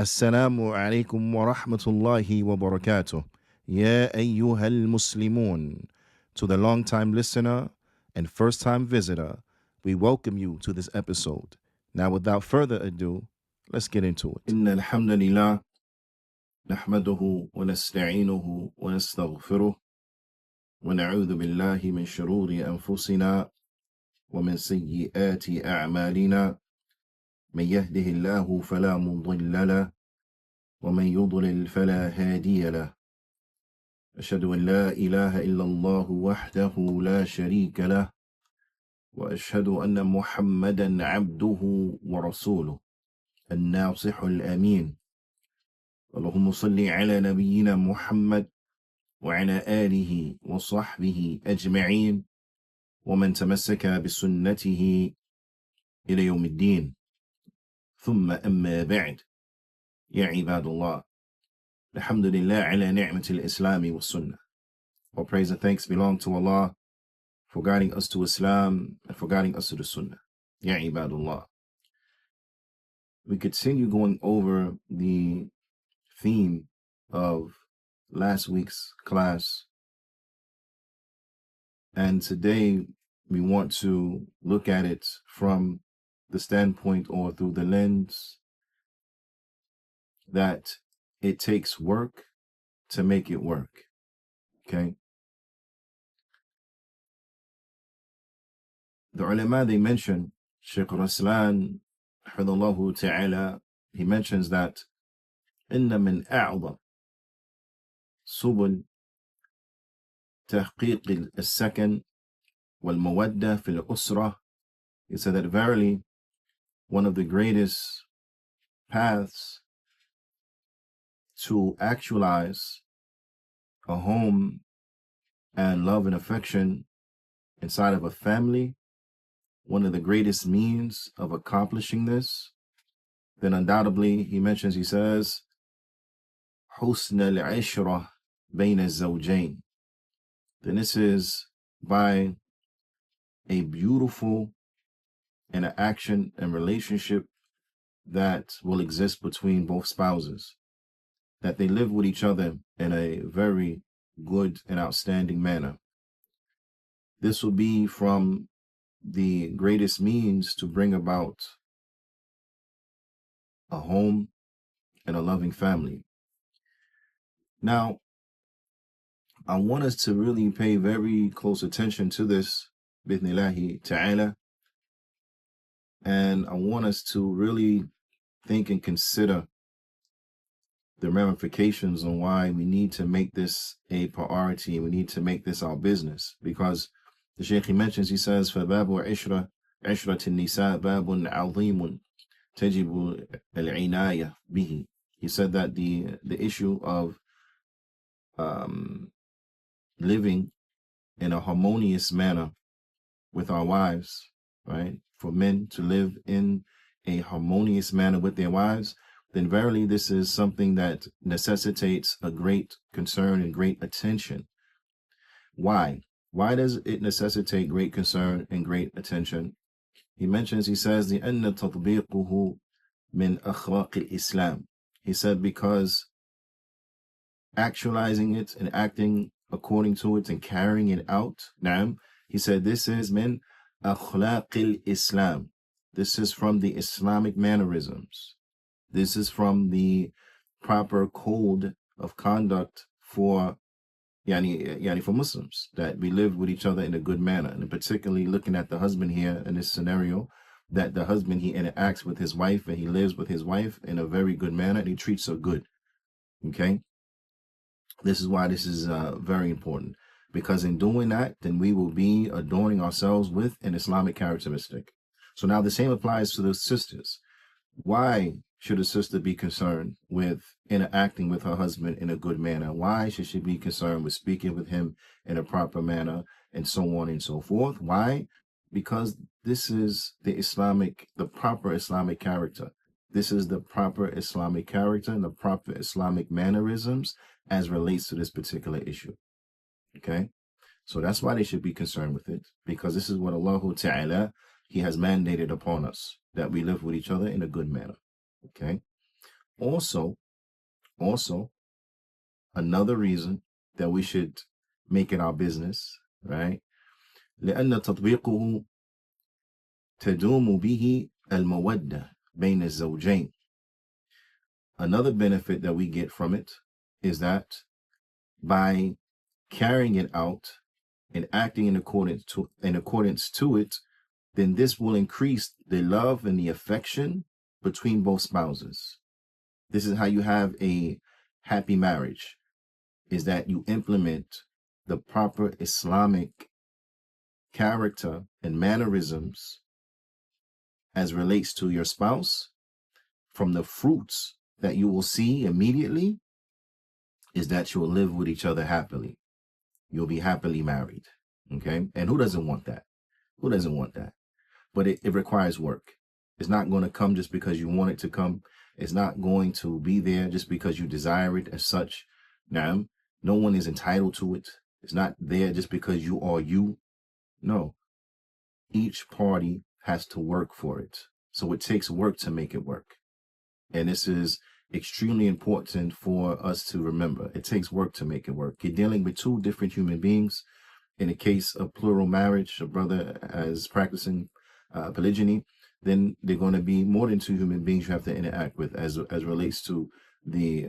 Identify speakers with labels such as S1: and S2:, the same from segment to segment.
S1: Assalamu alaikum wa rahmatullahi wa barakatuh. Ya ayyuhal Muslimun. To the long-time listener and first-time visitor, we welcome you to this episode. Now, without further ado, let's get into it.
S2: إن الحمد لله نحمده ونستعينه ونستغفره ونعوذ بالله من شرور أنفسنا ومن سيئات أعمالنا من يهده الله فلا مضل له ومن يضلل فلا هادي له أشهد أن لا إله إلا الله وحده لا شريك له وأشهد أن محمدا عبده ورسوله الناصح الأمين اللهم صل على نبينا محمد وعلى آله وصحبه أجمعين ومن تمسك بسنته إلى يوم الدين ثم أما بعد يا عباد الله الحمد لله على نعمة الإسلام والسنة. All praise and thanks belong to Allah for guiding us to Islam and for guiding us to the Sunnah. Ya ibadullah. We continue going over the theme of last week's class, and today we want to look at it from the standpoint or through the lens that it takes work to make it work. Okay? The ulama, they mention, Shaykh Raslan, hafidhahullah ta'ala, he mentions that إن من أعظم سبل تحقيق السكن والمودة في الأسرة. He said that verily one of the greatest paths to actualize a home and love and affection inside of a family, one of the greatest means of accomplishing this, then undoubtedly he mentions, he says, حسن العشرة بين الزوجين. Then this is by a beautiful interaction and relationship that will exist between both spouses, that they live with each other in a very good and outstanding manner. This will be from the greatest means to bring about a home and a loving family. Now, I want us to really pay very close attention to this, bithnillahi ta'ala, and I want us to really think and consider the ramifications on why we need to make this a priority. We need to make this our business, because the Shaykh, he mentions, he says, فَبَابُ عِشْرَةِ النِّسَاءِ بَابٌ عَظِيمٌ تَجِبُ الْعِنَايَةِ بِهِ. He said that the issue of living in a harmonious manner with our wives, right? For men to live in a harmonious manner with their wives, then verily this is something that necessitates a great concern and great attention. Why? Why does it necessitate great concern and great attention? He mentions, he says, لِأَنَّ تَطْبِيقُهُ مِنْ أَخْلَاقِ الْإِسْلَامِ. He said because actualizing it and acting according to it and carrying it out, naam, he said this is min akhlaq al-Islam. This is from the Islamic mannerisms. This is from the proper code of conduct for for Muslims, that we live with each other in a good manner. And particularly looking at the husband here in this scenario, that the husband, he interacts with his wife and he lives with his wife in a very good manner and he treats her good. Okay? This is why this is very important, because in doing that, then we will be adorning ourselves with an Islamic characteristic. So now the same applies to the sisters. Why should a sister be concerned with interacting with her husband in a good manner? Why should she be concerned with speaking with him in a proper manner, and so on and so forth? Why? Because this is the proper Islamic character. This is the proper Islamic character and the proper Islamic mannerisms as relates to this particular issue. Okay? So that's why they should be concerned with it, because this is what Allah Ta'ala, he has mandated upon us, that we live with each other in a good manner. Okay? Also, another reason that we should make it our business, right? لأن تطبيقه تدوم به المودة بين الزوجين. Another benefit that we get from it is that by carrying it out and acting in accordance to it, then this will increase the love and the affection between both spouses. This is how you have a happy marriage, is that you implement the proper Islamic character and mannerisms as relates to your spouse. From the fruits that you will see immediately is that you will live with each other happily. You'll be happily married. Okay? And who doesn't want that? Who doesn't want that? But it requires work. It's not going to come just because you want it to come. It's not going to be there just because you desire it as such. Now, no one is entitled to it. It's not there just because you are you. No. Each party has to work for it. So it takes work to make it work. And this is extremely important for us to remember. It takes work to make it work. You're dealing with two different human beings. In the case of plural marriage, a brother is practicing polygyny, then they're going to be more than two human beings you have to interact with as relates to the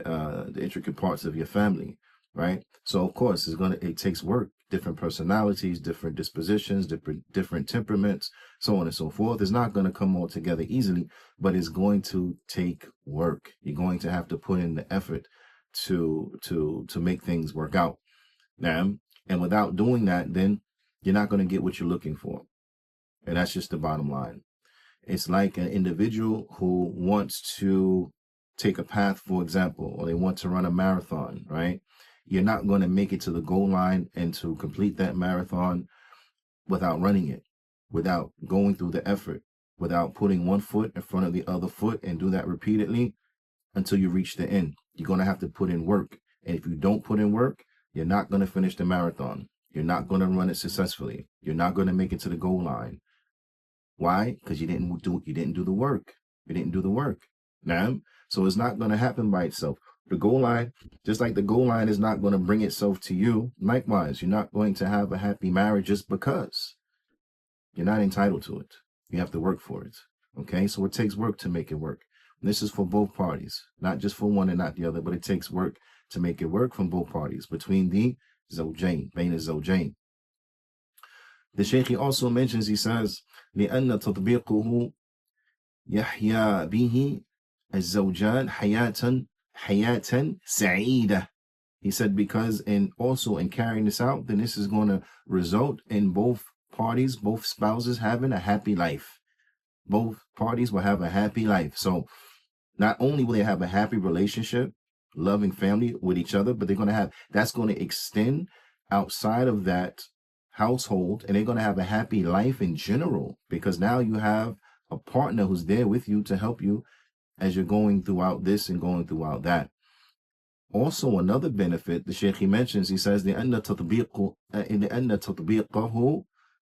S2: intricate parts of your family, right? So of course it takes work, different personalities, different dispositions, different temperaments, so on and so forth. It's not going to come all together easily, but it's going to take work. You're going to have to put in the effort to make things work out. Now, and without doing that, then you're not going to get what you're looking for. And that's just the bottom line. It's like an individual who wants to take a path, for example, or they want to run a marathon, right? You're not going to make it to the goal line and to complete that marathon without running it, without going through the effort, without putting one foot in front of the other foot and do that repeatedly until you reach the end. You're going to have to put in work. And if you don't put in work, you're not going to finish the marathon. You're not going to run it successfully. You're not going to make it to the goal line. Why? Because you didn't do the work. You didn't do the work. Now, so it's not going to happen by itself. The goal line, just like the goal line is not going to bring itself to you, likewise, you're not going to have a happy marriage just because. You're not entitled to it. You have to work for it. Okay? So it takes work to make it work. And this is for both parties, not just for one and not the other, but it takes work to make it work from both parties, between the zawjain, bain al-zawjain. The Shaykh also mentions, he says, لأن تطبيقه يحيا به الزوجان حياة سعيدة. He said, because in carrying this out, then this is going to result in both parties, both spouses having a happy life. Both parties will have a happy life. So not only will they have a happy relationship, loving family with each other, but that's going to extend outside of that household, and they're going to have a happy life in general, because now you have a partner who's there with you to help you as you're going throughout this and going throughout that. Also, another benefit the Shaykh mentions, he says, لأن تطبيقه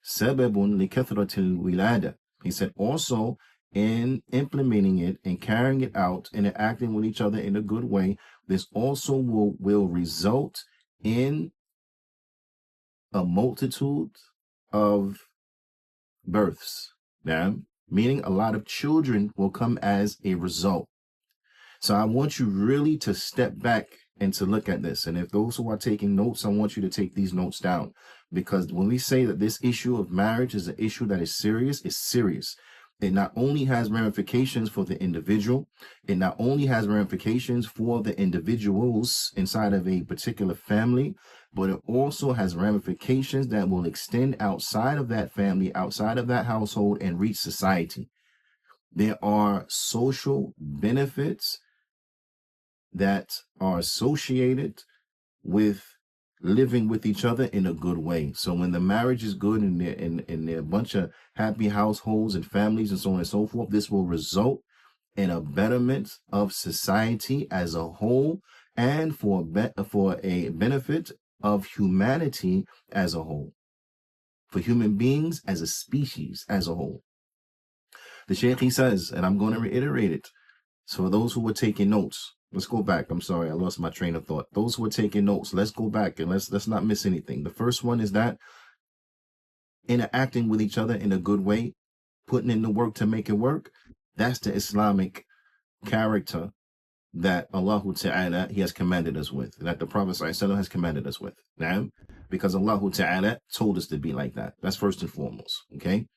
S2: سبب لكثرة الولادة. He said also, in implementing it and carrying it out and acting with each other in a good way, this also will result in a multitude of births. Now, meaning a lot of children will come as a result. So I want you really to step back and to look at this. And if those who are taking notes, I want you to take these notes down. Because when we say that this issue of marriage is an issue that is serious, it's serious. It not only has ramifications for the individual, it not only has ramifications for the individuals inside of a particular family, but it also has ramifications that will extend outside of that family, outside of that household, and reach society. There are social benefits that are associated with living with each other in a good way. So when the marriage is good and they're a bunch of happy households and families and so on and so forth, this will result in a betterment of society as a whole, and for a benefit of humanity as a whole, for human beings as a species as a whole. The Shaykh, he says, and I'm going to reiterate it, So those who were taking notes, let's go back. I'm sorry, I lost my train of thought. Those who are taking notes, let's go back and let's not miss anything. The first one is that interacting with each other in a good way, putting in the work to make it work. That's the Islamic character that Allah Ta'ala, He has commanded us with, that the Prophet ﷺ has commanded us with. Now, because Allah Ta'ala told us to be like that. That's first and foremost. Okay.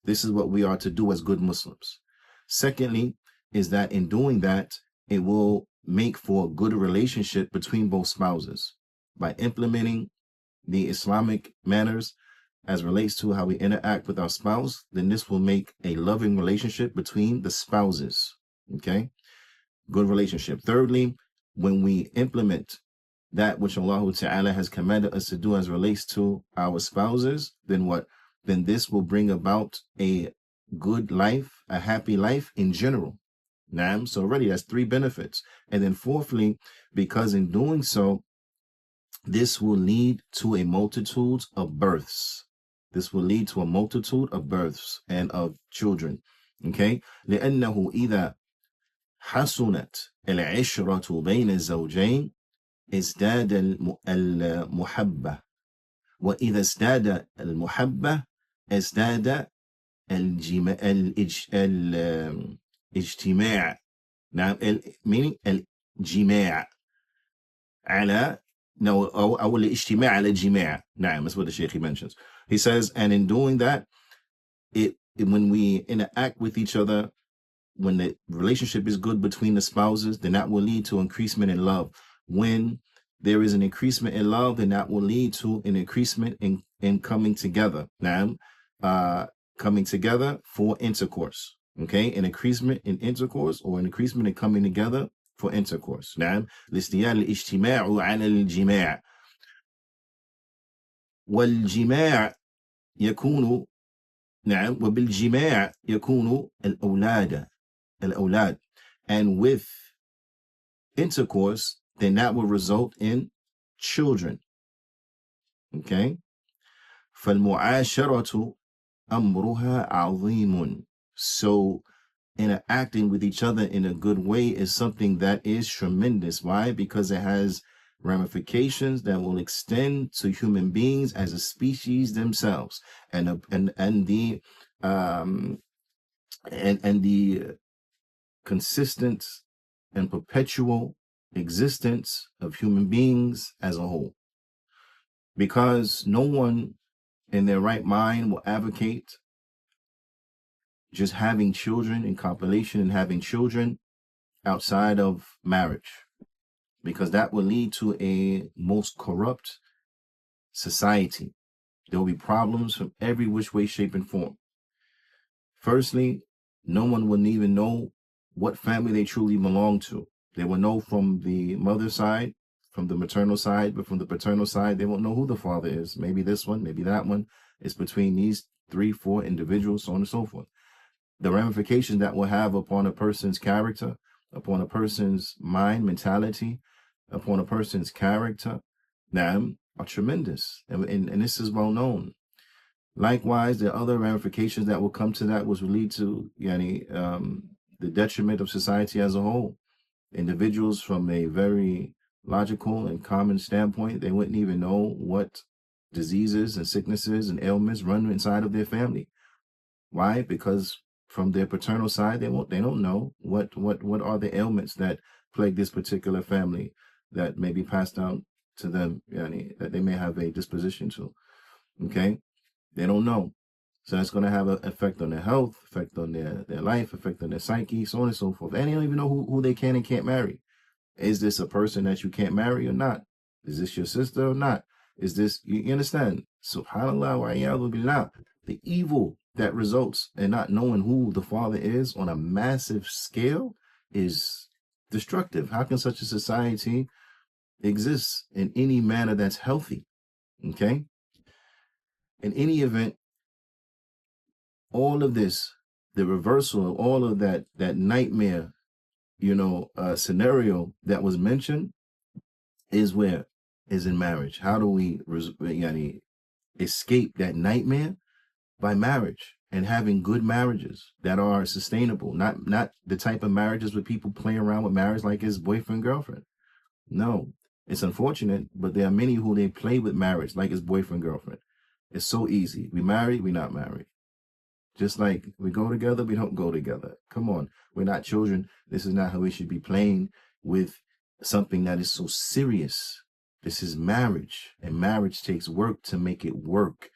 S2: This is what we are to do as good Muslims. Secondly, is that in doing that, it will make for a good relationship between both spouses by implementing the Islamic manners as relates to how we interact with our spouse. Then this will make a loving relationship between the spouses. Okay. Good relationship. Thirdly, when we implement that which Allah Ta'ala has commanded us to do as relates to our spouses, then what? Then this will bring about a good life, a happy life in general. Now, so already that's 3 benefits. And then fourthly, because in doing so, this will lead to a multitude of births. This will lead to a multitude of births and of children. Okay? لأنه إذا حسنت العشرة بين الزوجين ازداد المحبة وإذا ازداد المحبة ازداد الاجتماع. نعم meaning الجماع على أو الاجتماع على الجماع. نعم, that's what the Shaykh mentions. He says, and in doing that, when we interact with each other, when the relationship is good between the spouses, then that will lead to increasement in love. When there is an increasement in love, then that will lead to an increasement in coming together. Now, coming together for intercourse. Okay, an increasement in intercourse or an increasement in coming together for intercourse. نعم لاستيال الاجتماع على الجماع والجماع يكون نعم وبالجماع يكون الأولاد, and with intercourse, then that will result in children. Okay, فالمعاشرة أمرها عظيم. So interacting with each other in a good way is something that is tremendous. Why? Because it has ramifications that will extend to human beings as a species themselves, and the consistent and perpetual existence of human beings as a whole. Because no one in their right mind will advocate just having children in compilation and having children outside of marriage, because that will lead to a most corrupt society. There will be problems from every which way, shape, and form. Firstly, no one will even know what family they truly belong to. They will know from the mother's side, from the maternal side, but from the paternal side, they won't know who the father is. Maybe this one, maybe that one. It's between these 3, 4 individuals, so on and so forth. The ramifications that will have upon a person's character, upon a person's mind, mentality, upon a person's character, are tremendous. And this is well known. Likewise, the other ramifications that will come to that, which will lead to the detriment of society as a whole. Individuals from a very logical and common standpoint, they wouldn't even know what diseases and sicknesses and ailments run inside of their family. Why? Because from their paternal side, they don't know what are the ailments that plague this particular family that may be passed down to them, that they may have a disposition to. Okay, they don't know. So that's going to have an effect on their health, effect on their life, effect on their psyche, so on and so forth. And they don't even know who they can and can't marry. Is this a person that you can't marry or not? Is this your sister or not? Is this, you understand? Subhanallah wa iyadu billah. The evil that results in not knowing who the father is on a massive scale is destructive. How can such a society exist in any manner that's healthy? Okay? In any event, all of this, the reversal of all of that nightmare, scenario that was mentioned is in marriage. How do we escape that nightmare? By marriage. and having good marriages that are sustainable, not the type of marriages where people play around with marriage like it's boyfriend, girlfriend. No, it's unfortunate, but there are many who they play with marriage like it's boyfriend, girlfriend. It's so easy. We married, we not married. Just like we go together, we don't go together. Come on, we're not children. This is not how we should be playing with something that is so serious. This is marriage, and marriage takes work to make it work.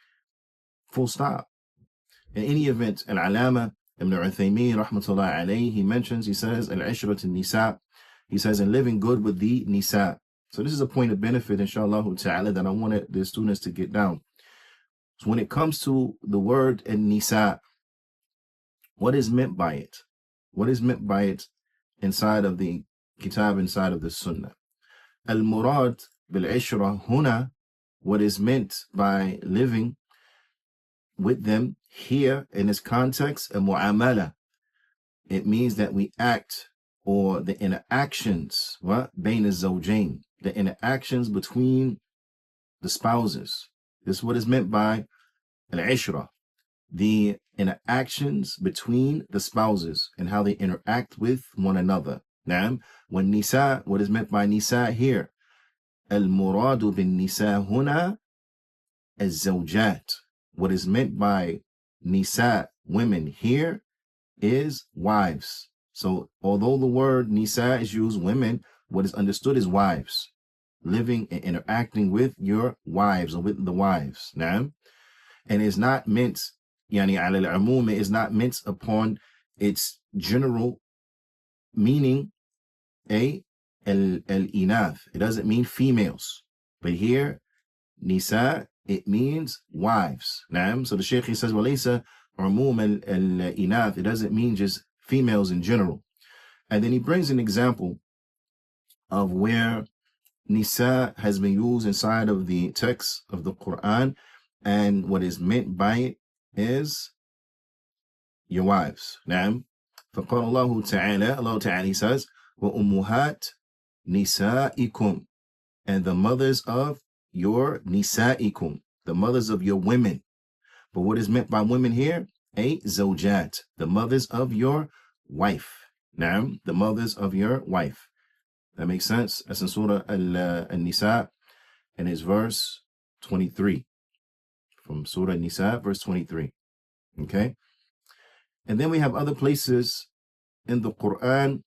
S2: Full stop. In any event, Al-Alama Ibn Uthaymeen, rahmatullah alayhi, he mentions, he says, Al-Ishrat al-Nisa, he says, in living good with the Nisa. So this is a point of benefit, inshallah ta'ala, that I wanted the students to get down. So when it comes to the word Nisa, what is meant by it? What is meant by it inside of the kitab, inside of the sunnah? Al-Murad bil-Ishra huna, what is meant by living with them here in this context, a mu'amala. It means that we act, or the interactions, what? Bain az-zawjain, the interactions between the spouses. This is what is meant by al-ishra, the interactions between the spouses and how they interact with one another. Now, when nisa, what is meant by nisa here? Al-muradu bin nisa huna az-zawjat. What is meant by nisa, women, here is wives. So although the word nisa is used, women, what is understood is wives, living and interacting with your wives, or with the wives. Now, and it's not meant, yani ala al-umum, is not meant upon its general meaning, al-inath. It doesn't mean females, but here, nisa, it means wives. Now, so the Shaykh, he says, walaysa umum al-inath, it doesn't mean just females in general. And then he brings an example of where nisa has been used inside of the text of the Quran, and what is meant by it is your wives. Naam. فقال الله تعالى, Allah Ta'ala, he says, وَأُمُّهَاتْ نِسَائِكُمْ, and the mothers of your nisa'ikum, the mothers of your women. But what is meant by women here? Zawjat, the mothers of your wife. Now, the mothers of your wife. That makes sense? That's in Surah Al-Nisa, and it's verse 23. From Surah Nisa, verse 23. Okay? And then we have other places in the Quran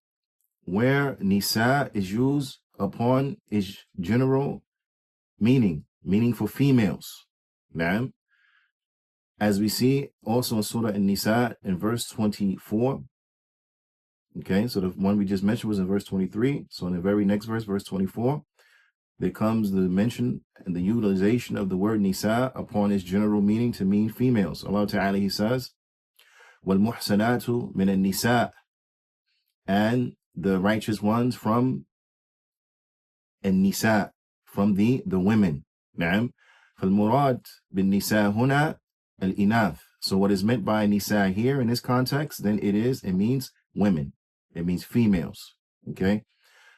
S2: where Nisa is used upon its general meaning for females. Now, as we see also in Surah An-Nisa in verse 24. Okay, so the one we just mentioned was in verse 23. So in the very next verse, verse 24, there comes the mention and the utilization of the word Nisa upon its general meaning to mean females. Allah Ta'ala, he says, وَالْمُحْسَنَاتُ مِنَ النِّسَاءِ, and the righteous ones from An-Nisa, from the women. Na'am. فَالْمُرَادْ بِالنِّسَاء هُنَا الْإِنَاثِ. So what is meant by Nisa here in this context, then it means women. It means females. Okay?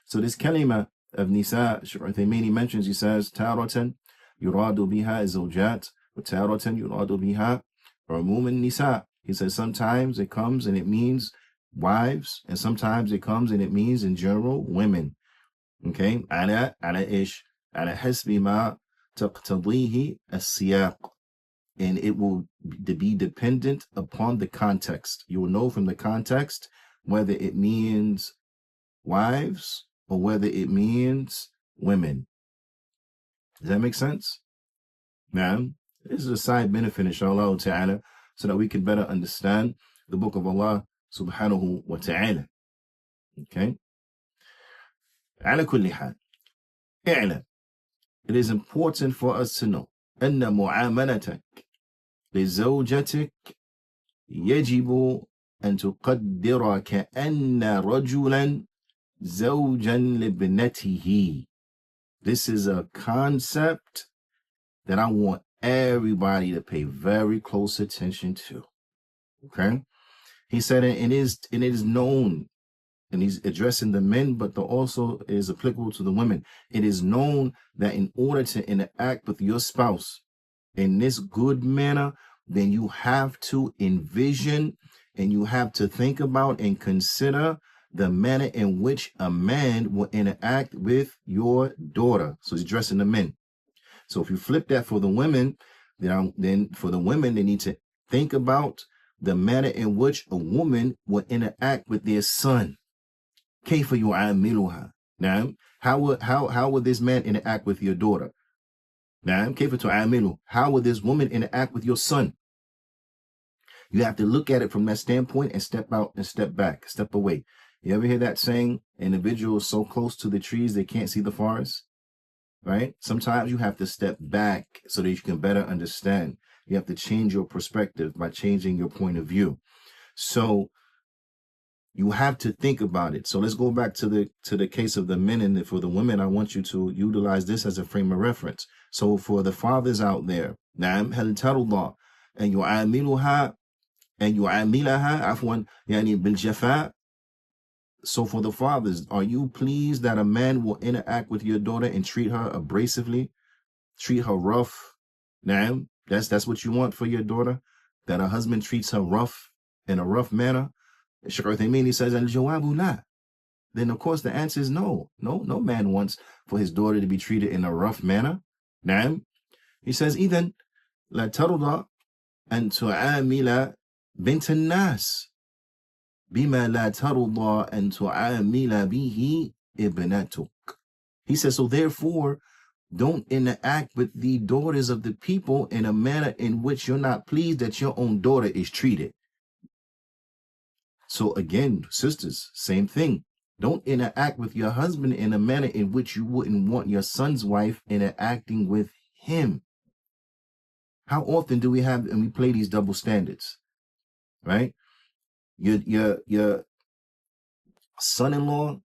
S2: So this kalima of Nisa, Shaykh Uthaymeen mentions, he says, تَارَةً يُرَادُ بِهَا الزَّوْجَاتِ وَتَارَةً يُرَادُ بِهَا عُمُومُ النِّسَاءِ. He says sometimes it comes and it means wives, and sometimes it comes and it means in general women. Okay? على إيش؟ على حسب ما تقتضيه السياق. And it will be dependent upon the context. You will know from the context whether it means wives or whether it means women. Does that make sense? Now, this is a side benefit, inshallah ta'ala, so that we can better understand the book of Allah subhanahu wa ta'ala. Okay? على كل حال, اعلم, it is important for us to know أن معاملتك لزوجتك يجب أن تقدر كأن رجلا زوجا لابنته. This is a concept that I want everybody to pay very close attention to. Okay? He said, and it is known, and he's addressing the men, but also is applicable to the women. It is known that in order to interact with your spouse in this good manner, then you have to envision and you have to think about and consider the manner in which a man will interact with your daughter. So he's addressing the men. So if you flip that for the women, then for the women, they need to think about the manner in which a woman will interact with their son. كيف يعاملها. Now, how would this man interact with your daughter? Now, كيف تعامله. How would this woman interact with your son? You have to look at it from that standpoint and step out and step back, step away. You ever hear that saying, individuals so close to the trees they can't see the forest? Right? Sometimes you have to step back so that you can better understand. You have to change your perspective by changing your point of view. So you have to think about it. So let's go back to the case of the men, and for the women, I want you to utilize this as a frame of reference. So for the fathers out there, نعم هل ترضى أن يعاملها أن يعاملها عفوا يعني بالجفاء. So for the fathers, are you pleased that a man will interact with your daughter and treat her abrasively, treat her rough? Naam, that's what you want for your daughter, that a husband treats her rough in a rough manner? Shaykh Uthaymeen says, al-jawabu la. Then of course the answer is no. No man wants for his daughter to be treated in a rough manner. Naam. He says, إذن لا ترضى أن تعامل بنت الناس بما لا ترضى أن تعامل به ابنتك. He says, so therefore, don't interact with the daughters of the people in a manner in which you're not pleased that your own daughter is treated. So again, sisters, same thing. Don't interact with your husband in a manner in which you wouldn't want your son's wife interacting with him. How often do we have and we play these double standards, right? Your son-in-law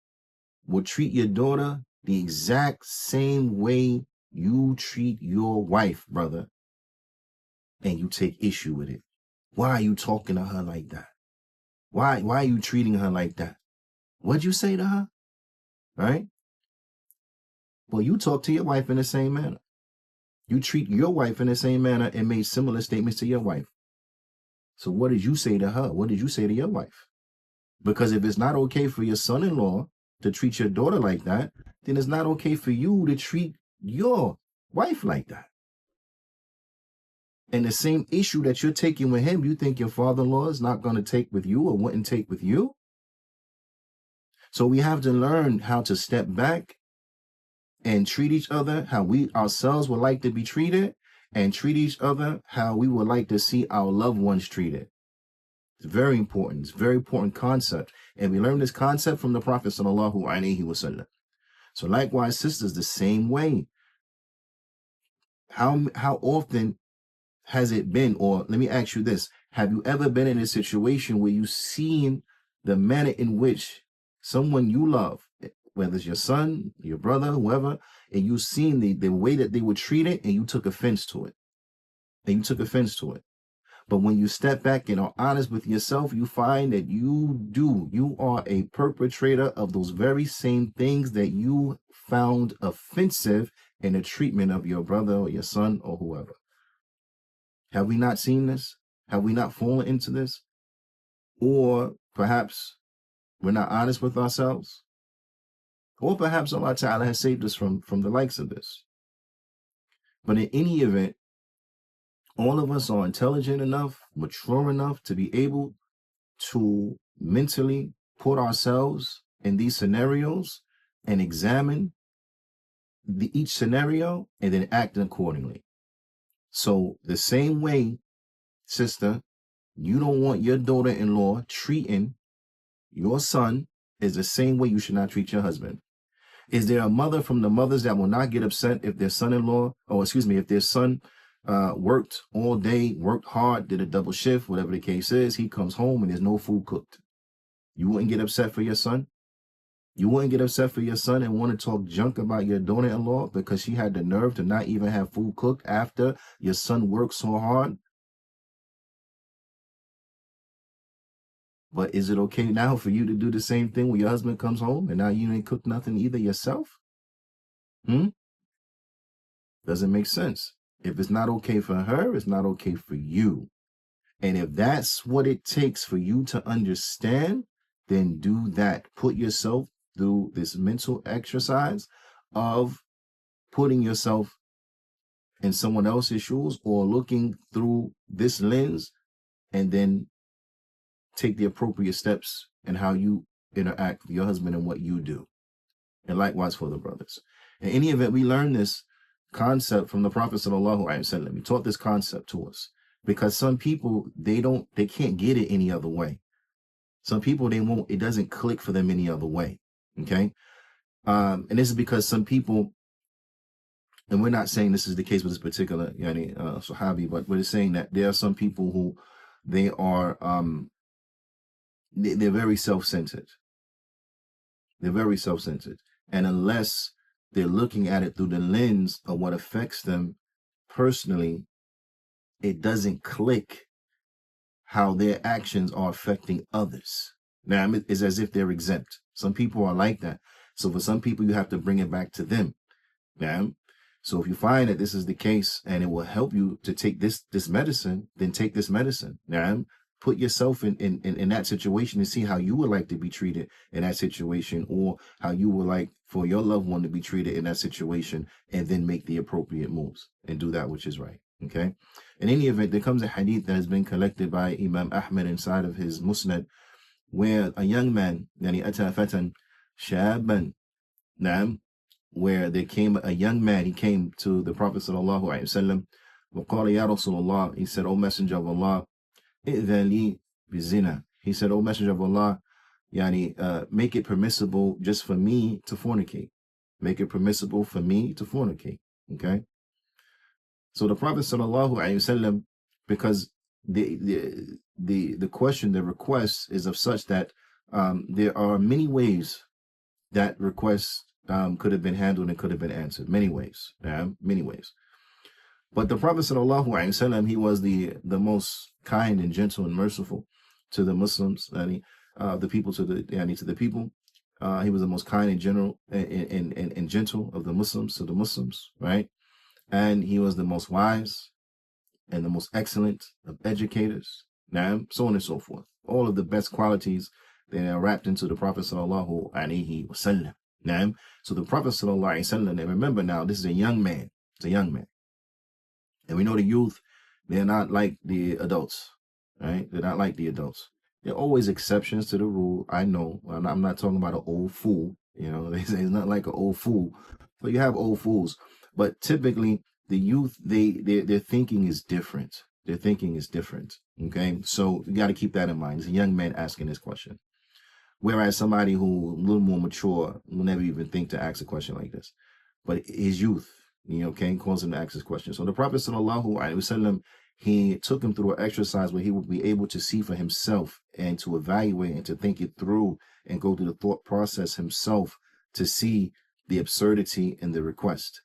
S2: will treat your daughter the exact same way you treat your wife, brother, and you take issue with it. Why are you talking to her like that? Why are you treating her like that? What'd you say to her? Right? Well, you talk to your wife in the same manner. You treat your wife in the same manner and made similar statements to your wife. So what did you say to her? What did you say to your wife? Because if it's not okay for your son-in-law to treat your daughter like that, then it's not okay for you to treat your wife like that. And the same issue that you're taking with him, you think your father-in-law is not going to take with you or wouldn't take with you? So we have to learn how to step back and treat each other how we ourselves would like to be treated, and treat each other how we would like to see our loved ones treated. It's very important. It's a very important concept. And we learn this concept from the Prophet sallallahu alaihi wasallam. So likewise, sisters, the same way. How often has it been, or let me ask you this, have you ever been in a situation where you've seen the manner in which someone you love, whether it's your son, your brother, whoever, and you've seen the way that they were treated and you took offense to it? But when you step back and are honest with yourself, you find that you are a perpetrator of those very same things that you found offensive in the treatment of your brother or your son or whoever. Have we not seen this? Have we not fallen into this? Or perhaps we're not honest with ourselves? Or perhaps Allah Ta'ala has saved us from the likes of this. But in any event, all of us are intelligent enough, mature enough to be able to mentally put ourselves in these scenarios and examine each scenario and then act accordingly. So the same way, sister, you don't want your daughter-in-law treating your son is the same way you should not treat your husband. Is there a mother from the mothers that will not get upset if their son-in-law, if their son worked all day, worked hard, did a double shift, whatever the case is, he comes home and there's no food cooked? You wouldn't get upset for your son? You wouldn't get upset for your son and want to talk junk about your daughter-in-law because she had the nerve to not even have food cooked after your son worked so hard? But is it okay now for you to do the same thing when your husband comes home and now you ain't cooked nothing either yourself? Doesn't make sense. If it's not okay for her, it's not okay for you. And if that's what it takes for you to understand, then do that. Put yourself through this mental exercise of putting yourself in someone else's shoes or looking through this lens, and then take the appropriate steps in how you interact with your husband and what you do. And likewise for the brothers. In any event, we learn this concept from the Prophet sallallahu alaihi wasallam. He taught this concept to us because some people, they can't get it any other way. Some people, it doesn't click for them any other way. Okay. And this is because some people, and we're not saying this is the case with this particular Sahabi, but we're saying that there are some people who they are, they're very self-centered. They're very self-centered. And unless they're looking at it through the lens of what affects them personally, it doesn't click how their actions are affecting others. Now, it's as if they're exempt. Some people are like that. So for some people, you have to bring it back to them. Now, so if you find that this is the case and it will help you to take this medicine, then take this medicine. Now, put yourself in that situation and see how you would like to be treated in that situation, or how you would like for your loved one to be treated in that situation, and then make the appropriate moves and do that which is right. Okay. In any event, there comes a hadith that has been collected by Imam Ahmad inside of his Musnad, where a young man, ata fatan shaban, where there came a young man, he came to the Prophet sallallahu alaihi wasallam, وقال يا رسول الله, he said, O Messenger of Allah, إذن لي بزنا. He said, O Messenger of Allah, make it permissible just for me to fornicate. Make it permissible for me to fornicate. Okay. So the Prophet sallallahu alaihi wasallam, because the question, the request is of such that there are many ways that request could have been handled and could have been answered. Many ways. Many ways. But the Prophet sallallahu alaihi wasallam, he was the most kind and gentle and merciful to the Muslims, the people to the people. He was the most kind and general and gentle of the Muslims to the Muslims, right? And he was the most wise and the most excellent of educators, so on and so forth. All of the best qualities that are wrapped into the Prophet sallallahu alaihi wasallam. So the Prophet sallallahu alaihi wasallam, and remember now, this is a young man. It's a young man. And we know the youth, they're not like the adults, right? They're not like the adults. There are always exceptions to the rule. I know. I'm not talking about an old fool. They say it's not like an old fool, but you have old fools. But typically, the youth, their thinking is different. Their thinking is different. Okay, so you got to keep that in mind. It's a young man asking this question, whereas somebody who a little more mature will never even think to ask a question like this. But his youth, calls him to ask this question. So the Prophet sallallahu alaihi wasallam, he took him through an exercise where he would be able to see for himself and to evaluate and to think it through and go through the thought process himself to see the absurdity in the request.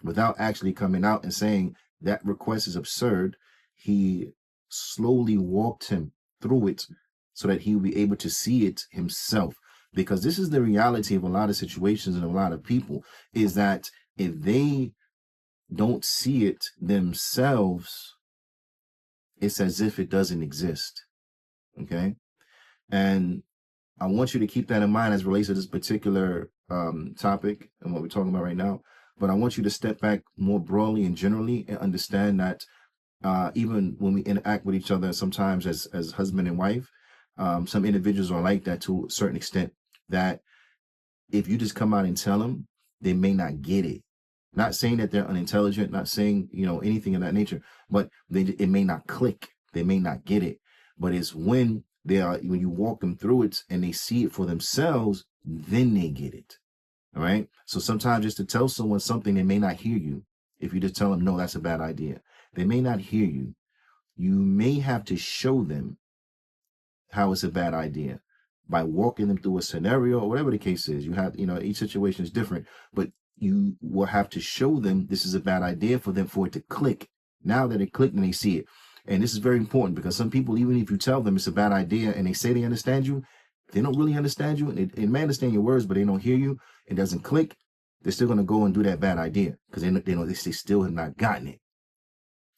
S2: Without actually coming out and saying that request is absurd, he slowly walked him through it so that he would be able to see it himself. Because this is the reality of a lot of situations and a lot of people, is that if they don't see it themselves, it's as if it doesn't exist. Okay? And I want you to keep that in mind as it relates to this particular topic and what we're talking about right now. But I want you to step back more broadly and generally and understand that even when we interact with each other, sometimes as husband and wife, some individuals are like that to a certain extent, that if you just come out and tell them, they may not get it. Not saying that they're unintelligent, not saying, anything of that nature, but it may not click. They may not get it. But it's when you walk them through it and they see it for themselves, then they get it. All right. So sometimes just to tell someone something, they may not hear you. If you just tell them, no, that's a bad idea, they may not hear you. You may have to show them how it's a bad idea by walking them through a scenario or whatever the case is. You have, each situation is different, but you will have to show them this is a bad idea for it to click. Now that it clicked and they see it. And this is very important because some people, even if you tell them it's a bad idea and they say they understand you, they don't really understand you, and they may understand your words, but they don't hear you. It doesn't click. They're still going to go and do that bad idea because they know they still have not gotten it.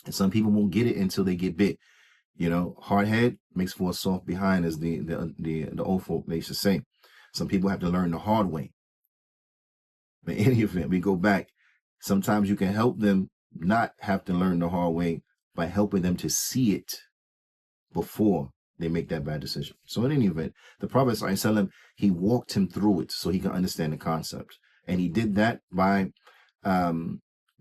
S2: And some people won't get it until they get bit. You know, hard head makes for a soft behind, as the old folk they used to say. Some people have to learn the hard way. But in any event, we go back. Sometimes you can help them not have to learn the hard way by helping them to see it before they make that bad decision. So in any event, the Prophet ﷺ, he walked him through it so he can understand the concept. And he did that by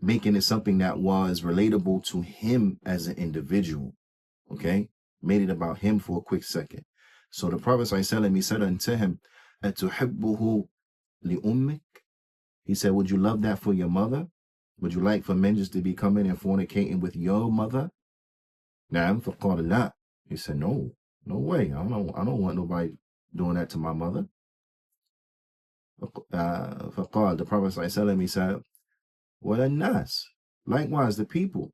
S2: making it something that was relatable to him as an individual. Okay? Made it about him for a quick second. So the Prophet ﷺ, he said unto him, أَتُحِبُّهُ لِأُمِّكَ? He said, would you love that for your mother? Would you like for men just to be coming and fornicating with your mother? Naam, فَقَالَ لَا. He said, no way. I don't want nobody doing that to my mother. فَقَالَ, the Prophet ﷺ, he said, وَلَا النَّاسِ, likewise the people.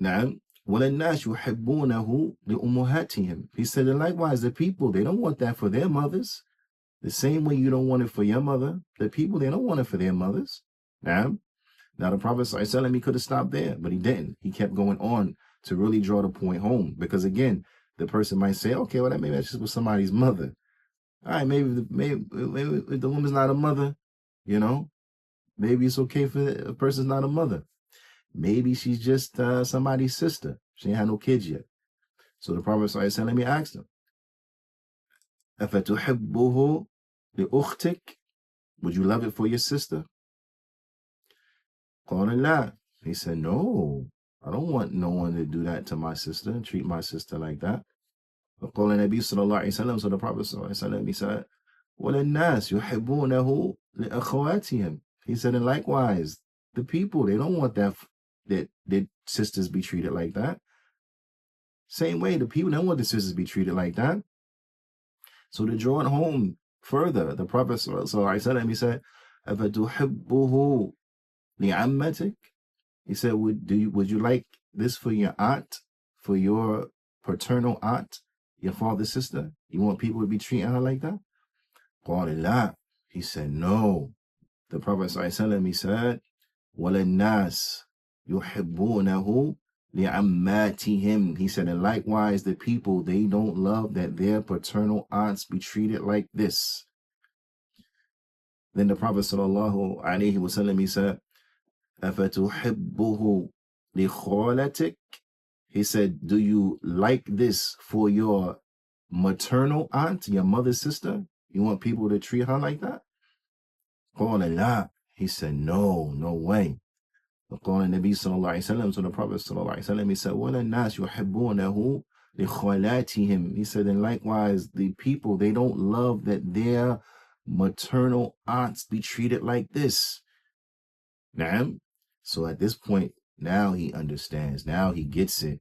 S2: Naam, وَلَا النَّاسِ يُحِبُّونَهُ لِأُمُّهَاتِهِمْ. He said, and likewise the people, they don't want that for their mothers. The same way you don't want it for your mother, the people, they don't want it for their mothers. Now the Prophet ﷺ, he could have stopped there, but he didn't. He kept going on to really draw the point home. Because again, the person might say, okay, well, maybe that's just with somebody's mother. All right, maybe if the woman's not a mother, you know, maybe it's okay for a person's not a mother. Maybe she's just somebody's sister. She ain't had no kids yet. So the Prophet ﷺ, he asked him, أَفَتُحِبُّهُ لِأُخْتِكَ? Would you love it for your sister? قَالَ لَا. He said, no, I don't want no one to do that to my sister and treat my sister like that. فَقَالَ النَّبِيُّ صلى الله عليه وسلم, so the Prophet صلى الله عليه وسلم, he said, وَلَلنَّاسِ يُحِبُّونَهُ لِأَخَوَاتِهِمْ. He said, and likewise, the people, they don't want that their sisters be treated like that. Same way, the people don't want the sisters be treated like that. So to draw it home further, the Prophet ﷺ, he said, أَفَتُحِبُّهُ لِعَمَّتِكَ? He said, would you like this for your aunt, for your paternal aunt, your father's sister? You want people to be treating her like that? قَالَ لَا. He said, no. The Prophet ﷺ, he said, وَلَلنَّاسِ يُحِبُّونَهُ لِعَمَّاتِهِمْ. He said, and likewise the people, they don't love that their paternal aunts be treated like this. Then the Prophet sallallahu alaihi wasallam, he said, أَفَتُحِبُّهُ لِخَالَتِكَ? He said, do you like this for your maternal aunt, your mother's sister? You want people to treat her like that? قَالَ لَا. He said, no way. فقال النبي صلى الله عليه وسلم, so the Prophet صلى الله عليه وسلم, he said, وَلَا النَّاسِ يُحِبُّونَهُ لِخَالَاتِهِمْ. He said, and likewise the people, they don't love that their maternal aunts be treated like this. Naam. So at this point, now he understands, now he gets it,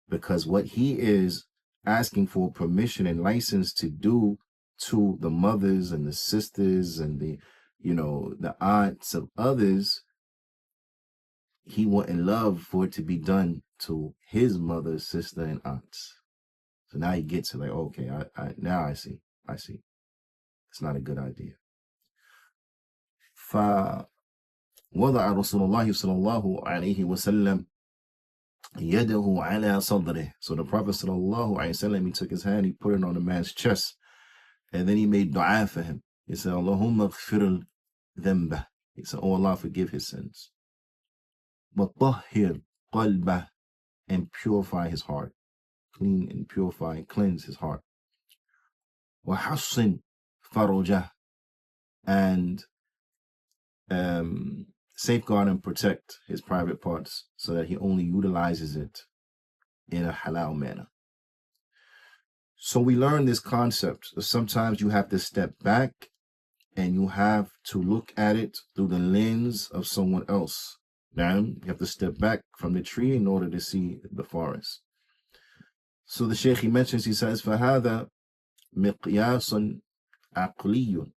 S2: because what he is asking for permission and license to do to the mothers and the sisters and the aunts of others, he wouldn't love for it to be done to his mother, sister, and aunts. So now he gets it, like, okay, now I see. It's not a good idea. فوضع رسول الله صلى الله عليه وسلم يده على صدره. So the Prophet صلى الله عليه وسلم, he took his hand, he put it on the man's chest, and then he made dua for him. He said, Allahumma ghfir dhanbah. He said, oh Allah, forgive his sins. وَطَهِّرْ قَلْبَهُ, and purify his heart. Clean and purify and cleanse his heart. وَحَصِّنْ فَرُجَهُ, and safeguard and protect his private parts so that he only utilizes it in a halal manner. So we learn this concept. Sometimes you have to step back and you have to look at it through the lens of someone else. Now, you have to step back from the tree in order to see the forest. So the Shaykh, he mentions, he says, فَهَذَا مِقْيَاسٌ عَقْلِيٌّ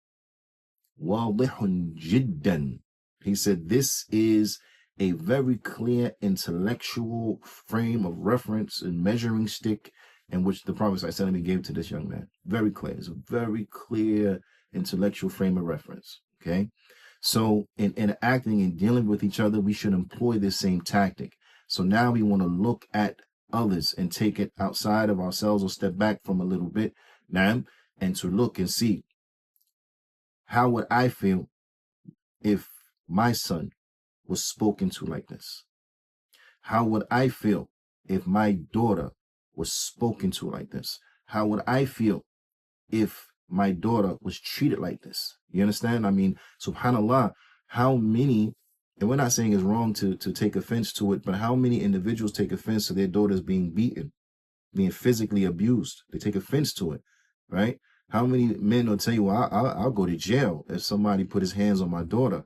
S2: وَاضِحٌ جِدًّا. He said, this is a very clear intellectual frame of reference and measuring stick in which the Prophet ﷺ gave to this young man. Very clear. It's a very clear intellectual frame of reference. Okay? So in interacting and dealing with each other, we should employ this same tactic. So now we want to look at others and take it outside of ourselves or step back from a little bit, now, and to look and see, how would I feel if my son was spoken to like this? How would I feel if my daughter was spoken to like this? How would I feel if my daughter was treated like this? You understand? I mean, subhanAllah, how many, and we're not saying it's wrong to take offense to it, but how many individuals take offense to their daughters being beaten, being physically abused? They take offense to it, right? How many men will tell you, well, I'll go to jail if somebody put his hands on my daughter?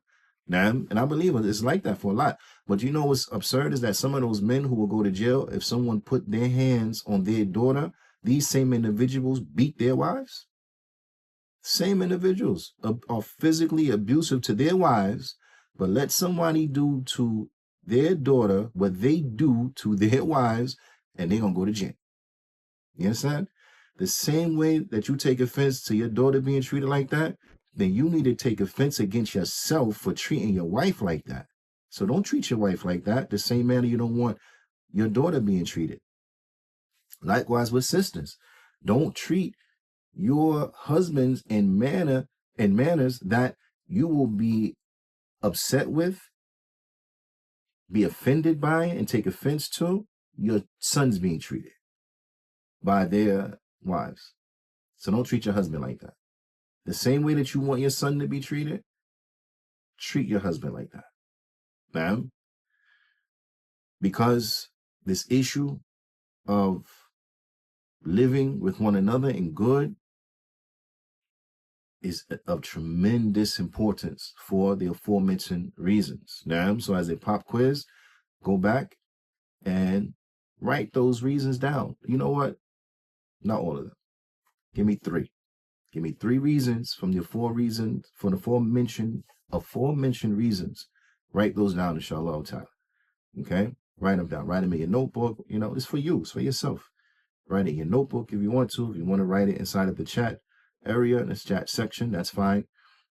S2: Now, and I believe it's like that for a lot. But you know what's absurd is that some of those men who will go to jail, if someone put their hands on their daughter, these same individuals beat their wives. Same individuals are physically abusive to their wives, but let somebody do to their daughter what they do to their wives, and they're going to go to jail. You understand? The same way that you take offense to your daughter being treated like that, then you need to take offense against yourself for treating your wife like that. So don't treat your wife like that, the same manner you don't want your daughter being treated. Likewise with sisters. Don't treat your husbands in manners that you will be upset with, be offended by, and take offense to your sons being treated by their wives. So don't treat your husband like that. The same way that you want your son to be treated, treat your husband like that. Ma'am, because this issue of living with one another in good is of tremendous importance for the aforementioned reasons. Now, so as a pop quiz, go back and write those reasons down. You know what? Not all of them. Give me 3. Give me 3 reasons from the aforementioned reasons. Write those down, inshallah ta'ala. Okay? Write them down. Write them in your notebook. You know, it's for you. It's for yourself. Write it in your notebook if you want to. If you want to write it inside of the chat area, in this chat section, that's fine.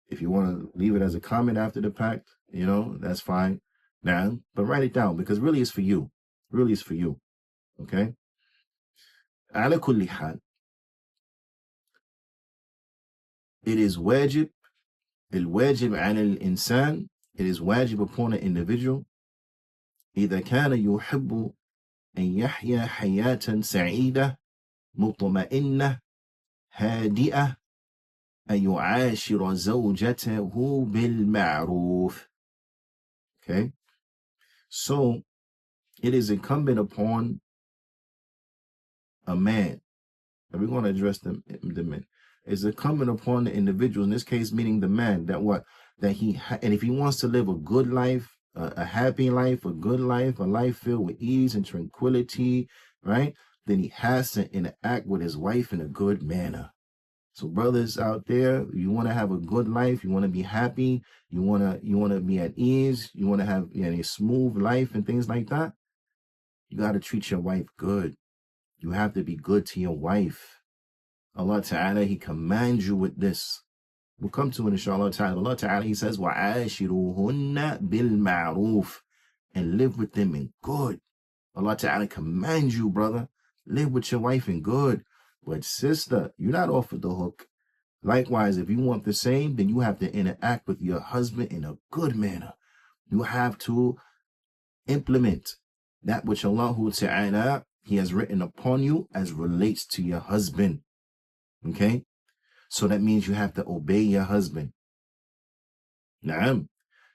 S2: If you want to leave it as a comment after the fact, you know, that's fine. Now, but write it down because really it's for you. Really it's for you. Okay? Ala kulli hal. It is wajib. الواجب على الإنسان. It is wajib upon an individual. إذا كان يحب أن يحيا حياة سعيدة مطمئنة هادئة أن يعاشر زوجته بالمعروف. Okay, so it is incumbent upon a man, and we're going to address the men. It's incumbent upon the individual, in this case meaning the man, and if he wants to live a good life, a happy life, a good life, a life filled with ease and tranquility, right? Then he has to interact with his wife in a good manner. So brothers out there, you want to have a good life, you want to be happy, you want to be at ease, you want to have a smooth life and things like that, you got to treat your wife good. You have to be good to your wife. Allah Ta'ala, He commands you with this. We'll come to it, inshallah ta'ala. Allah Ta'ala, He says, وَعَاشِرُهُنَّ بِالْمَعْرُوفِ, and live with them in good. Allah Ta'ala commands you, brother, live with your wife in good. But sister, you're not off of the hook. Likewise, if you want the same, then you have to interact with your husband in a good manner. You have to implement that which Allah Ta'ala, He has written upon you as relates to your husband. Okay? So that means you have to obey your husband. Naam.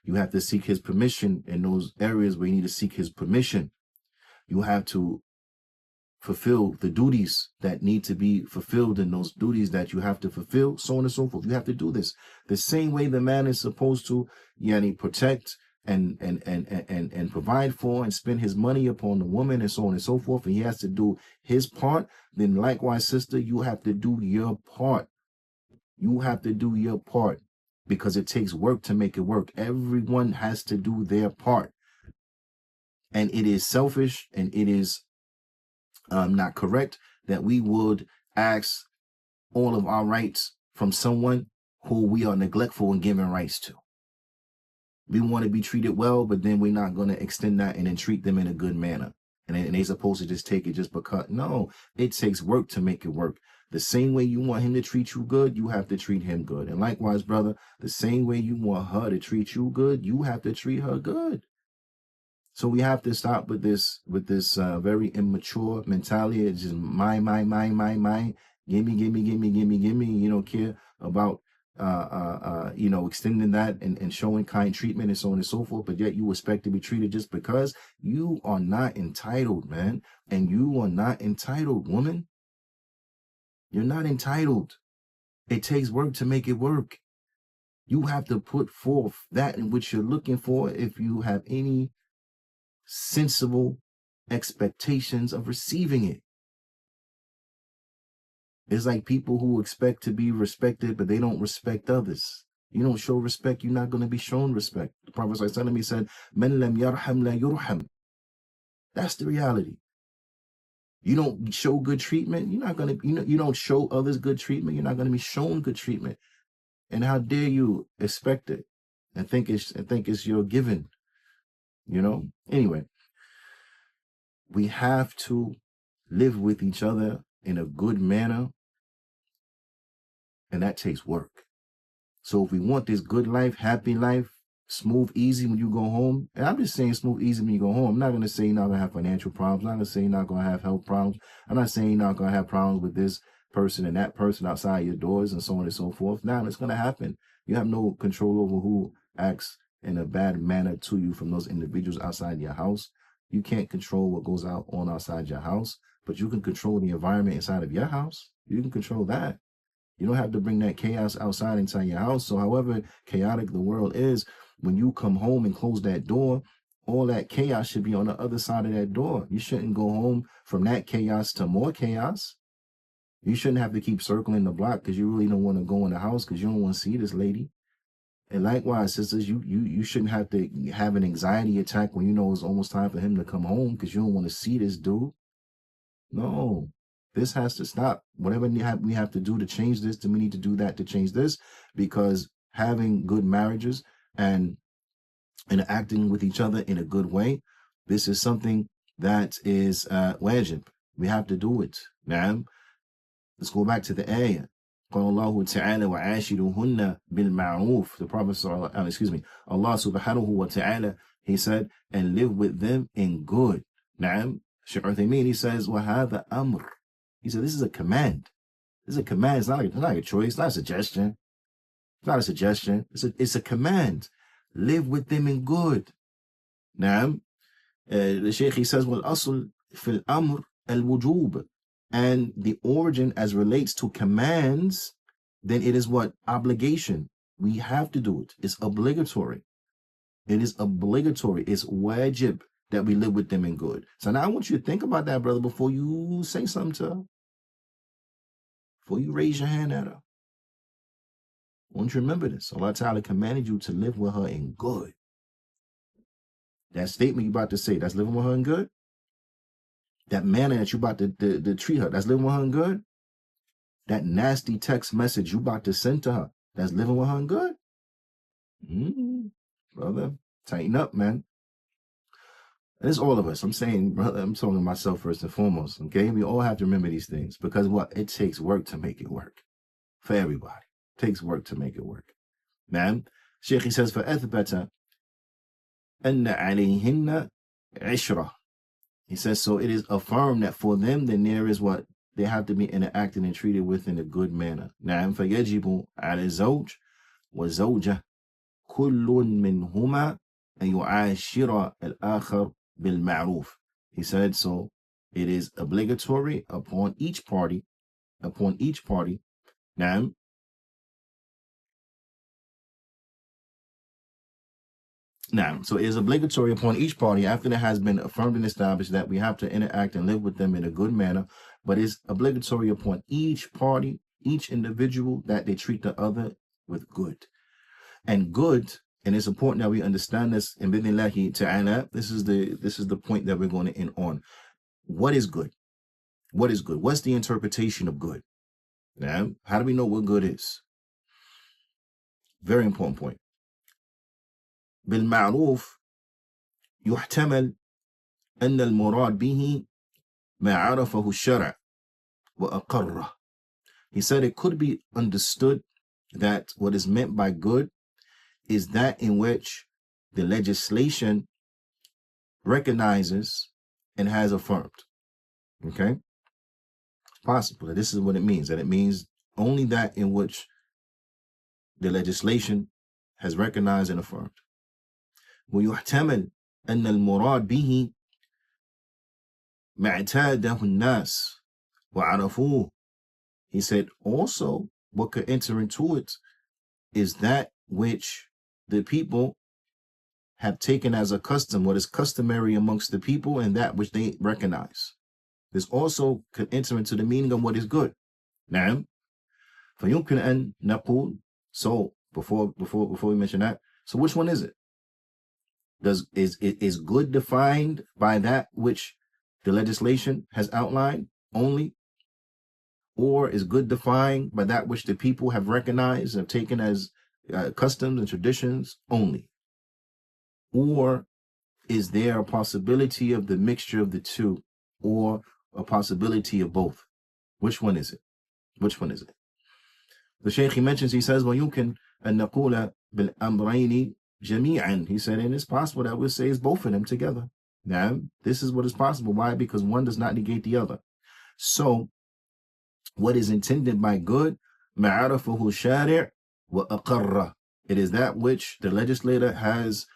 S2: You have to seek his permission in those areas where you need to seek his permission. You have to fulfill the duties that need to be fulfilled in those duties that you have to fulfill, so on and so forth. You have to do this. The same way the man is supposed to protect and provide for and spend his money upon the woman and so on and so forth, and he has to do his part, then likewise, sister, you have to do your part. You have to do your part because it takes work to make it work. Everyone has to do their part. And it is selfish and it is not correct that we would ask all of our rights from someone who we are neglectful in giving rights to. We want to be treated well, but then we're not going to extend that and then treat them in a good manner. and they supposed to just take it just because. No, it takes work to make it work. The same way you want him to treat you good, you have to treat him good. And likewise, brother, the same way you want her to treat you good, you have to treat her good. So we have to stop with this very immature mentality. It's just mine, gimme, gimme, gimme, gimme, gimme. You don't care about extending that and showing kind treatment and so on and so forth, but yet you expect to be treated just because. You are not entitled, man. And you are not entitled, woman. You're not entitled. It takes work to make it work. You have to put forth that in which you're looking for if you have any sensible expectations of receiving it. It's like people who expect to be respected, but they don't respect others. You don't show respect, you're not going to be shown respect. The Prophet ﷺ said, "Man lam yarham la yurham." That's the reality. You don't show good treatment, you're not going to, you don't show others good treatment, you're not going to be shown good treatment. And how dare you expect it and think it's your given, Anyway, we have to live with each other in a good manner, and that takes work. So if we want this good life, happy life, smooth, easy when you go home, and I'm just saying smooth, easy when you go home. I'm not going to say you're not going to have financial problems. I'm not going to say you're not going to have health problems. I'm not saying you're not going to have problems with this person and that person outside your doors and so on and so forth. Now, it's going to happen. You have no control over who acts in a bad manner to you from those individuals outside your house. You can't control what goes on outside your house, but you can control the environment inside of your house. You can control that. You don't have to bring that chaos outside inside your house. So however chaotic the world is, when you come home and close that door, all that chaos should be on the other side of that door. You shouldn't go home from that chaos to more chaos. You shouldn't have to keep circling the block because you really don't want to go in the house because you don't want to see this lady. And likewise, sisters, you shouldn't have to have an anxiety attack when you know it's almost time for him to come home because you don't want to see this dude. No, this has to stop. Whatever we have to do to change this, then we need to do that to change this, because having good marriages and acting with each other in a good way, this is something that is wajib. We have to do it. Now, let's go back to the ayah. قال الله تعالى وعاشرهن بالمعروف. The Prophet, Allah subhanahu wa ta'ala, he said, and live with them in good. Naam. Shaykh Uthaymeen, he says, وَهَذَا أَمْرٌ. He said, this is a command. This is a command. It's not like a choice. It's not a suggestion. It's not a suggestion. It's a command. Live with them in good. Naam. The Shaykh, he says, وَالْأَصْلُ فِي الْأَمْرِ الْوُجُوبِ. And the origin as relates to commands, then it is what? Obligation. We have to do it. It's obligatory. It is obligatory. It's wajib that we live with them in good. So now I want you to think about that, brother, before you say something to her. Before you raise your hand at her. I want you to remember this. Allah Ta'ala commanded you to live with her in good. That statement you're about to say, that's living with her in good. That manner that you're about to treat her, that's living with her in good. That nasty text message you about to send to her, that's living with her in good. Brother, tighten up, man. And it's all of us. I'm saying, brother, I'm talking to myself first and foremost, okay? We all have to remember these things because what? It takes work to make it work. For everybody. It takes work to make it work. Man, Sheikh, he says, فَأَثْبَتَ أَنَّ عَلَيْهِنَّ عِشْرَةً. He says, so it is affirmed that for them, then there is what? They have to be interacted and treated with in a good manner. نعم فيجب على الزوج والزوجة كل منهما أن يعاشر الآخر بالمعروف. He said, so it is obligatory upon each party, نعم. Now, so it is obligatory upon each party after it has been affirmed and established that we have to interact and live with them in a good manner, but it's obligatory upon each party, each individual, that they treat the other with good. And good, and it's important that we understand this, in bidnillahi ta'ala, this is the point that we're going to end on. What is good? What is good? What's the interpretation of good? Now, how do we know what good is? Very important point. بالمعروف يحتمل أن المراد به ما عرفه الشرع وأقره. He said it could be understood that what is meant by good is that in which the legislation recognizes and has affirmed. Okay? It's possible that this is what it means, that it means only that in which the legislation has recognized and affirmed. ويحتمل أن المراد به ما اعتاده الناس وعرفوه. He said also what could enter into it is that which the people have taken as a custom, what is customary amongst the people, and that which they recognize. This also could enter into the meaning of what is good. نعم. فيمكن أن نقول. So before we mention that, so which one is it? Is good defined by that which the legislation has outlined only? Or is good defined by that which the people have recognized and have taken as customs and traditions only? Or is there a possibility of the mixture of the two, or a possibility of both? Which one is it? Which one is it? The Shaykh, he mentions, he says, وَيُمْكِنْ أَن نَقُولَ بِالْأَمْرَيْنِ جَمِيعًا. He said, and it's possible that we'll say it's both of them together. Now, this is what is possible. Why? Because one does not negate the other. So, what is intended by good, مَعَرَفُهُ الشَّارِعُ وَأَقَرَّ. It is that which the legislator has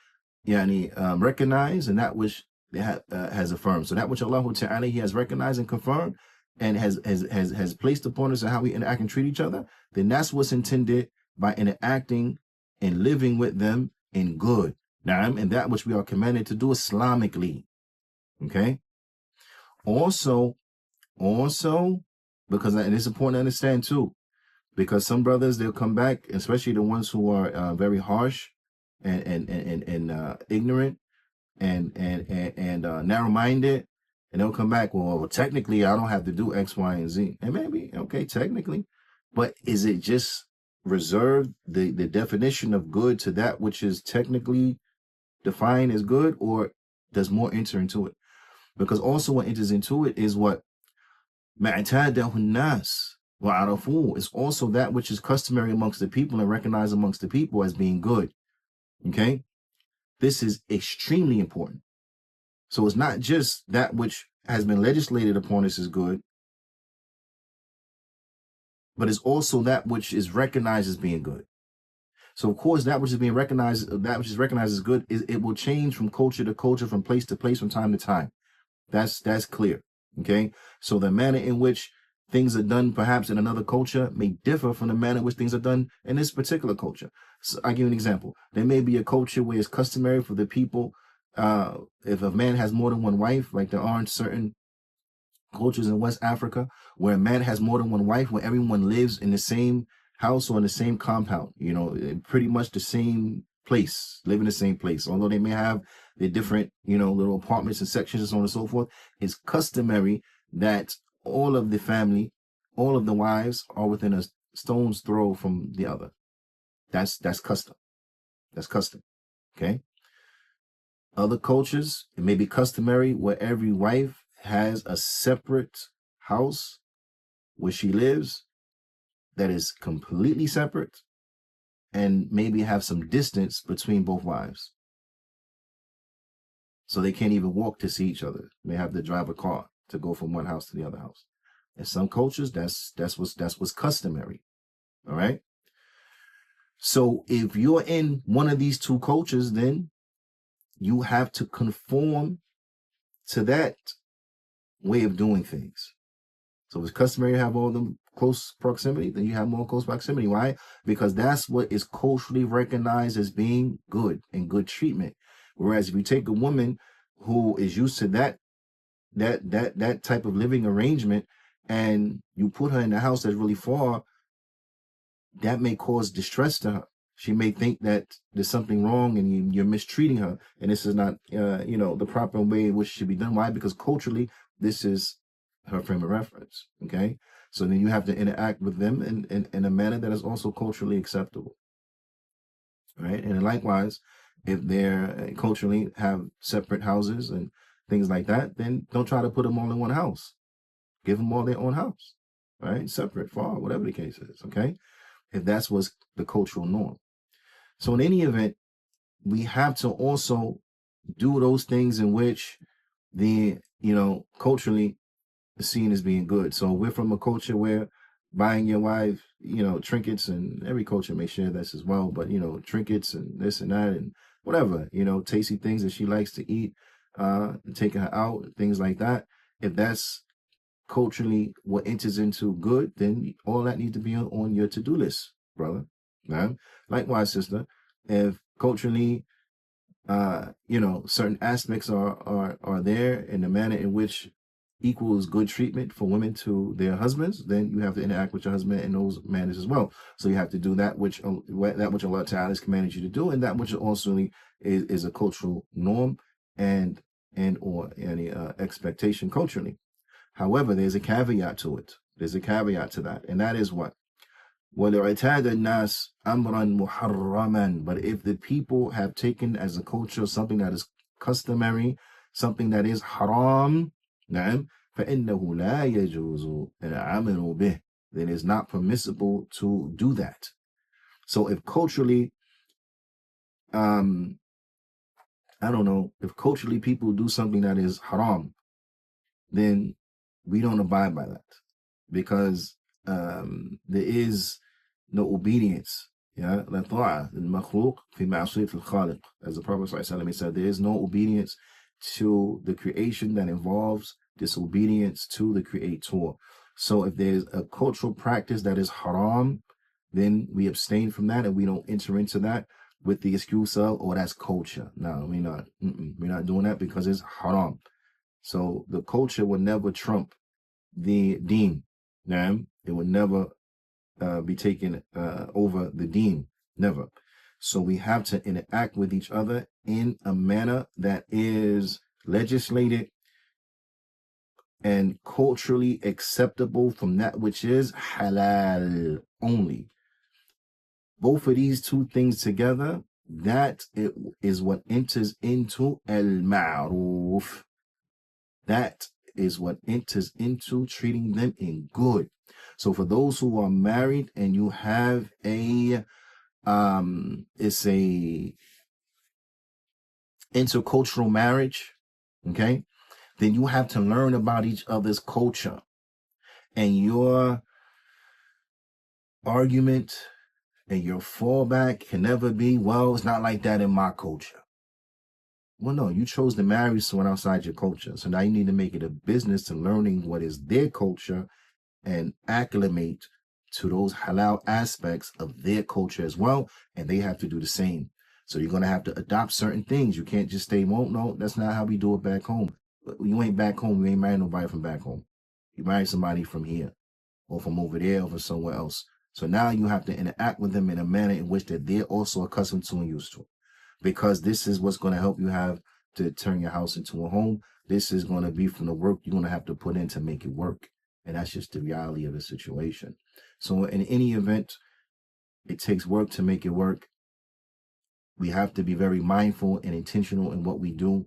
S2: recognized and that which has affirmed. So that which Allah Ta'ala, He has recognized and confirmed and has placed upon us and how we interact and treat each other, then that's what's intended by interacting and living with them in good. And that which we are commanded to do Islamically. Okay? Also, because, and it's important to understand too, because some brothers, they'll come back, especially the ones who are very harsh and ignorant and narrow-minded, and they'll come back, well, technically, I don't have to do X, Y, and Z. And maybe, okay, technically, but is it just reserved the definition of good to that which is technically defined as good, or does more enter into it? Because also what enters into it is what مَعْتَادَهُ النَّاسِ وَعَرَفُوهُ. Is also that which is customary amongst the people and recognized amongst the people as being good. Okay? This is extremely important. So it's not just that which has been legislated upon us as good, but it's also that which is recognized as being good. So of course, that which is being recognized, that which is recognized as good, it will change from culture to culture, from place to place, from time to time. That's clear. Okay. So the manner in which things are done perhaps in another culture may differ from the manner in which things are done in this particular culture. So I'll give you an example. There may be a culture where it's customary for the people, if a man has more than one wife, like there are in certain cultures in West Africa, where a man has more than one wife, where everyone lives in the same house or in the same compound, pretty much the same place, live in the same place. Although they may have the different, little apartments and sections and so on and so forth, it's customary that all of the family, all of the wives are within a stone's throw from the other. That's custom. That's custom. Okay. Other cultures, it may be customary where every wife has a separate house where she lives that is completely separate, and maybe have some distance between both wives. So they can't even walk to see each other. They have to drive a car to go from one house to the other house. In some cultures, that's what's customary. All right. So if you're in one of these two cultures, then you have to conform to that way of doing things. So if it's customary to have all them close proximity, then you have more close proximity. Why? Because that's what is culturally recognized as being good and good treatment. Whereas if you take a woman who is used to that type of living arrangement and you put her in a house that's really far, that may cause distress to her. She may think that there's something wrong and you're mistreating her, and this is not, the proper way in which it should be done. Why? Because culturally, this is her frame of reference. Okay, so then you have to interact with them in a manner that is also culturally acceptable. Right, and likewise, if they're culturally have separate houses and things like that, then don't try to put them all in one house. Give them all their own house, right? Separate, far, whatever the case is, okay? If that's what's the cultural norm. So in any event, we have to also do those things in which the, culturally seen as being good. So we're from a culture where buying your wife, trinkets, and every culture may share this as well, but, trinkets and this and that and whatever, tasty things that she likes to eat, taking her out, things like that. If that's culturally what enters into good, then all that needs to be on your to-do list, brother. Man. Likewise, sister, if culturally certain aspects are there in the manner in which equals good treatment for women to their husbands, then you have to interact with your husband in those manners as well. So you have to do that which Allah Ta'ala has commanded you to do, and that which also is a cultural norm and or any expectation culturally. However, there's a caveat to it. There's a caveat to that, and that is what? وَلِعْتَادَ النَّاسِ أَمْرًا مُحَرَّمًا. But if the people have taken as a culture something that is customary, something that is haram, نعم, فَإِنَّهُ لَا يَجُوزُ الْعَمَلُ بِهِ. Then it's not permissible to do that. So if culturally, if culturally people do something that is haram, then we don't abide by that, because there is no obedience. Yeah, as the Prophet ﷺ said, there is no obedience to the creation that involves disobedience to the Creator. So if there's a cultural practice that is haram, then we abstain from that and we don't enter into that with the excuse of, oh, that's culture. No, we're not doing that because it's haram. So the culture will never trump the deen. It will never be taken over the deen. Never. So we have to interact with each other in a manner that is legislated and culturally acceptable from that which is halal only. Both of these two things together, that is what enters into al-ma'ruf. That is what enters into treating them in good. So for those who are married and you have it's a intercultural marriage, okay, then you have to learn about each other's culture. And your argument and your fallback can never be, well, it's not like that in my culture. Well, no, you chose to marry someone outside your culture. So now you need to make it a business to learning what is their culture and acclimate to those halal aspects of their culture as well. And they have to do the same. So you're going to have to adopt certain things. You can't just stay, well, no, that's not how we do it back home. You ain't back home. You ain't married nobody from back home. You married somebody from here or from over there or from somewhere else. So now you have to interact with them in a manner in which that they're also accustomed to and used to. Because this is what's going to help you have to turn your house into a home. This is going to be from the work you're going to have to put in to make it work. And that's just the reality of the situation. So in any event, it takes work to make it work. We have to be very mindful and intentional in what we do,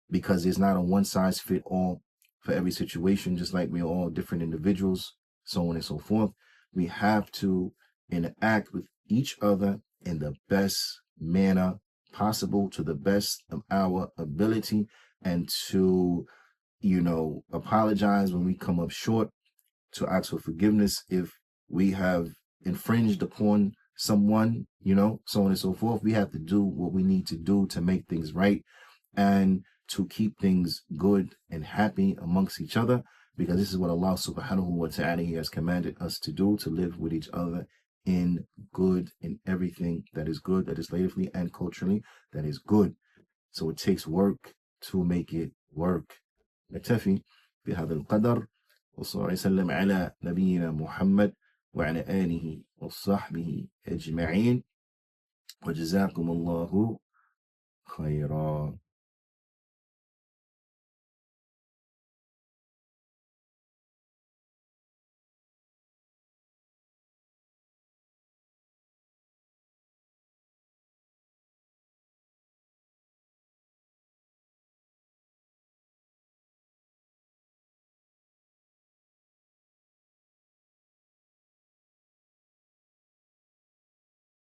S2: because there's not a one size fit all for every situation, just like we're all different individuals, so on and so forth. We have to interact with each other in the best manner possible, to the best of our ability, and to, apologize when we come up short, to ask for forgiveness if we have infringed upon someone, so on and so forth. We have to do what we need to do to make things right and to keep things good and happy amongst each other, because this is what Allah subhanahu wa ta'ala has commanded us to do, to live with each other in good, in everything that is good, legislatively and culturally, that is good. So it takes work to make it work. نكتفي بهذا القدر، وصلى الله وسلم على نبينا محمد وعلى آله وصحبه أجمعين، وجزاكم الله خيرا.